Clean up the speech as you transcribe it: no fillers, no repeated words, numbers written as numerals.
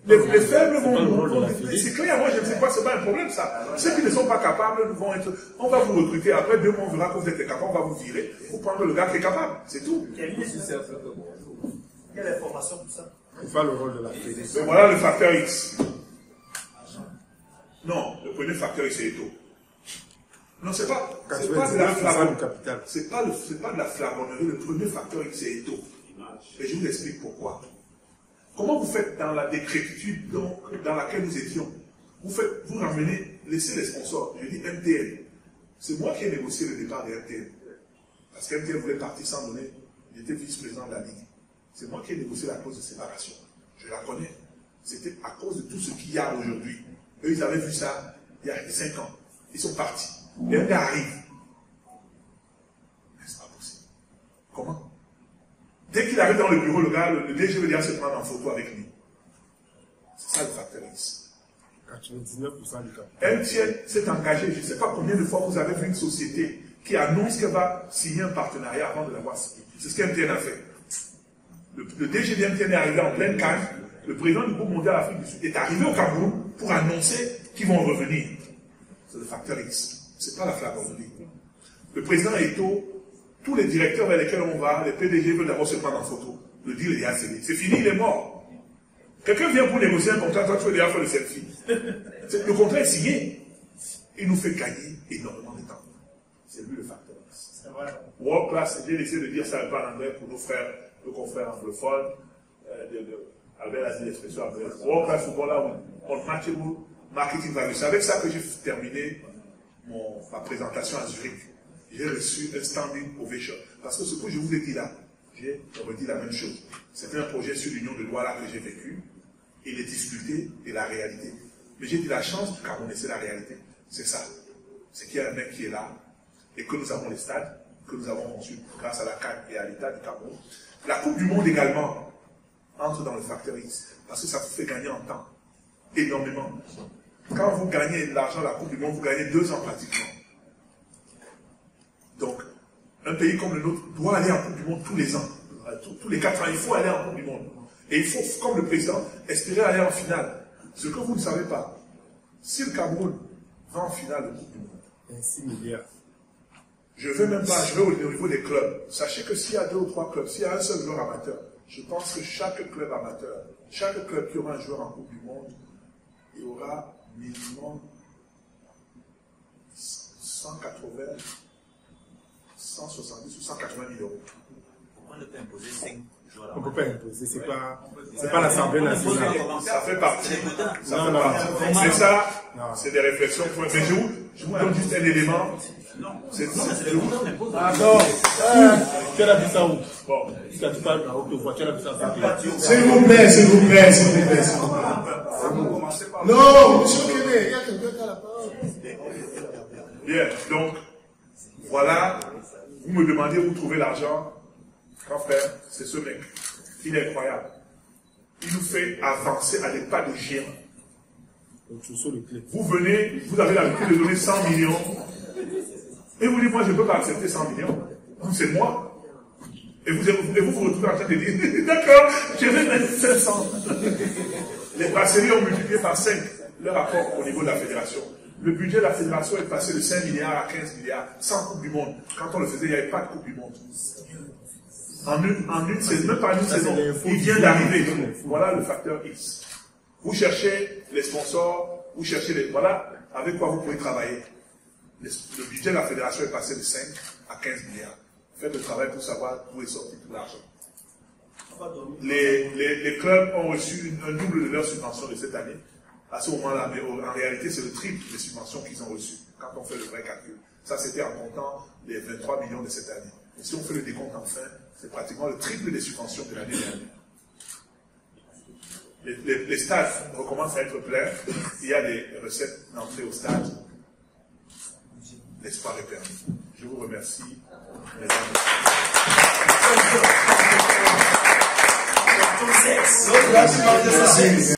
Les faibles vont... C'est clair, moi je ne sais pas, c'est pas un problème ça. Ceux qui ne sont pas capables vont être... On va vous recruter, après 2 mois on verra que vous êtes capable, on va vous virer. Vous prendre le gars qui est capable, c'est tout. Quelle information pour ça? C'est pas le rôle de la fédération. Mais voilà le facteur X. Non, le premier facteur X c'est Eto. Non, c'est pas de la flagornerie. C'est pas de la flagornerie. Le premier facteur X c'est Eto. Et je vous explique pourquoi. Comment vous faites dans la décrépitude dans laquelle nous étions? Vous ramenez, laissez les sponsors. Je dis MTN. C'est moi qui ai négocié le départ de MTN. Parce que MTN voulait partir sans donner. J'étais vice-président de la Ligue. C'est moi qui ai négocié la clause de séparation. Je la connais. C'était à cause de tout ce qu'il y a aujourd'hui. Eux, ils avaient vu ça il y a 5 ans. Ils sont partis. Et MTN arrive. Mais c'est pas possible. Comment? Dès qu'il arrive dans le bureau, le gars, le DG veut dire se prendre en photo avec lui. C'est ça le facteur X. 99% du capital. MTN s'est engagé, je ne sais pas combien de fois vous avez vu une société qui annonce qu'elle va signer un partenariat avant de l'avoir signé. C'est ce qu'MTN a fait. Le DG de MTN est arrivé en pleine calme. Le président du groupe mondial Afrique du Sud est arrivé au Cameroun pour annoncer qu'ils vont revenir. C'est le facteur X. Ce n'est pas la flagornerie. Le président Eto, tous les directeurs vers lesquels on va, les PDG veulent d'abord se prendre en photo. Le deal est déjà scellé. C'est fini, il est mort. Quelqu'un vient pour négocier un contrat, toi tu veux déjà faire le selfie. Le contrat est signé. Il nous fait gagner énormément de temps. C'est lui le facteur. World class, j'ai essayé de dire ça un peu en anglais pour nos frères, nos confrères anglophones. Albert a dit l'expression anglaise. World class footballer unmatchable marketing value. C'est avec ça que j'ai terminé ma présentation à Zurich. J'ai reçu un standing ovation. Parce que ce que je vous ai dit là, j'ai redit la même chose. C'était un projet sur l'union de Douala que j'ai vécu, et les difficultés et la réalité. Mais j'ai dit la chance du Cameroun, et c'est la réalité. C'est ça. C'est qu'il y a un mec qui est là, et que nous avons les stades, que nous avons conçus grâce à la CAN et à l'État du Cameroun. La Coupe du Monde également entre dans le facteur X, parce que ça vous fait gagner en temps. Énormément. Quand vous gagnez de l'argent à la Coupe du Monde, vous gagnez 2 ans pratiquement. Donc, un pays comme le nôtre doit aller en Coupe du Monde tous les ans. Tous les 4 ans, il faut aller en Coupe du Monde. Et il faut, comme le président, espérer aller en finale. Ce que vous ne savez pas, si le Cameroun va en finale de Coupe du Monde, 6 milliards. Je ne vais même pas jouer au niveau des clubs. Sachez que s'il y a 2 ou 3 clubs, s'il y a un seul joueur amateur, je pense que chaque club amateur, chaque club qui aura un joueur en Coupe du Monde, il y aura minimum 180, 170 ou 180 000 euros. Pourquoi ne pas imposer 5 joueurs? On ne peut pas imposer, c'est pas l'Assemblée nationale. Ça fait partie. Mais ça, c'est des réflexions. Mais je vous donne juste un élément. Ah non, tu as la vue ça où? Bon, si tu parles à haute voix, tu as la vue ça. S'il vous plaît, s'il vous plaît, s'il vous plaît. Non, monsieur Kébé, il y a quelqu'un qui a la parole. Bien, donc, voilà, vous me demandez où trouver l'argent. Grand frère, c'est ce mec. Il est incroyable. Il nous fait avancer à des pas de géant. Vous venez, vous avez l'habitude de donner 100 millions. Et vous dites, moi, je ne peux pas accepter 100 millions. C'est moi. Et vous vous retrouvez en train de dire, d'accord, je vais mettre 500. Les brasseries ont multiplié par 5 leur rapport au niveau de la fédération. Le budget de la fédération est passé de 5 milliards à 15 milliards, sans Coupe du Monde. Quand on le faisait, il n'y avait pas de Coupe du Monde. En une saison, même pas une saison, il vient d'arriver. Voilà le facteur X. Vous cherchez les sponsors, vous cherchez les... Voilà avec quoi vous pouvez travailler. Le budget de la fédération est passé de 5 à 15 milliards. Faites le travail pour savoir d'où est sorti tout l'argent. Les clubs ont reçu un double de leur subvention de cette année. À ce moment-là, mais en réalité, c'est le triple des subventions qu'ils ont reçues, quand on fait le vrai calcul. Ça, c'était en comptant les 23 millions de cette année. Et si on fait le décompte enfin, c'est pratiquement le triple des subventions de l'année dernière. Les stades recommencent à être pleins. Il y a des recettes d'entrée au stade. L'espoir est permis. Je vous remercie. Mesdames et messieurs.